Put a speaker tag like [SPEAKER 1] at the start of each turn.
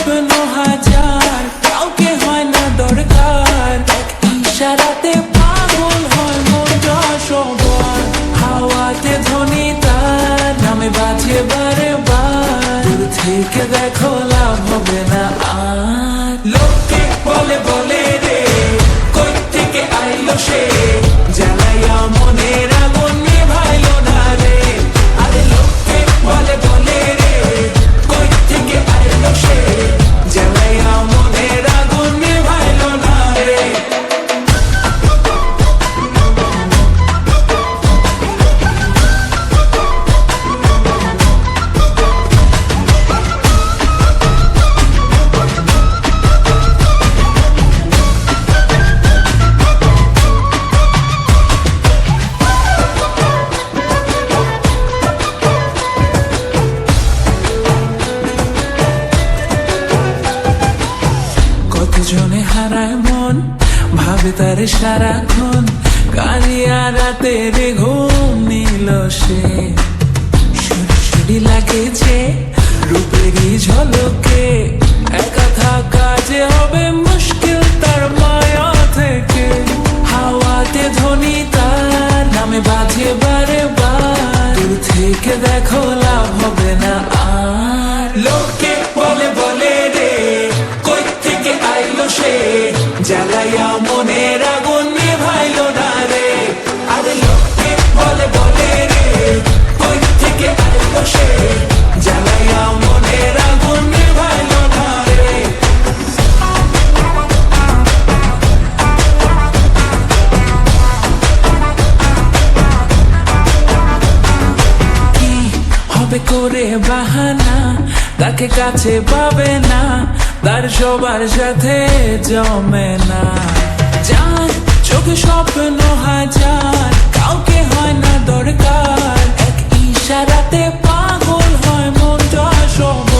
[SPEAKER 1] স্বপ্ন হাজার, কাউকে হয় না দরকার, এক ইশারাতে পাগল হয় মনটা সবার। হাওয়াতে ধ্বনি তার নামে বাজে বারে বার, দূর থেকে দেখো লাভ হবে না আর। লোকে বলে বলে রে কই থেকে আইলো সে, জ্বালাইয়া মনের আগুন নিভাইলো না রে। আরে লোকে বলে বলে রে কই থেকে আইলো সে, জ্বালাইয়া মনের আগুন নিভাইলো না রে। কতজনে হারায় মন, ভাবে তারে সারাক্ষণ, কালিয়া রাতে রে ঘুম নিল সে। সুরি লাগে যে রূপেরই ঝলকে, একা থাকা যে হবে মুশকিল তার মায়া থেকে। হাওয়াতে ধ্বনি তার নামে বাজে বারে বার, দূর থেকে দেখো লাভ হবে না আর। লোকে বলে বলে রে কই থেকে আইলো সে, জ্বালাইয়া মনের আগুন নিভাইলো না রে। আরে লোকে বলে বলে রে কই থেকে আইলো সে, জ্বালাইয়া মনের আগুন নিভাইলো না রে। কি হবে করে বাহানা, তাকে কাছে পাবে না, তার সবার সাথে জমে না। যার চোখে স্বপ্ন হাজার, কাউকে হয় না দরকার, এক ইশারাতে পাগল হয় মনটা সবার।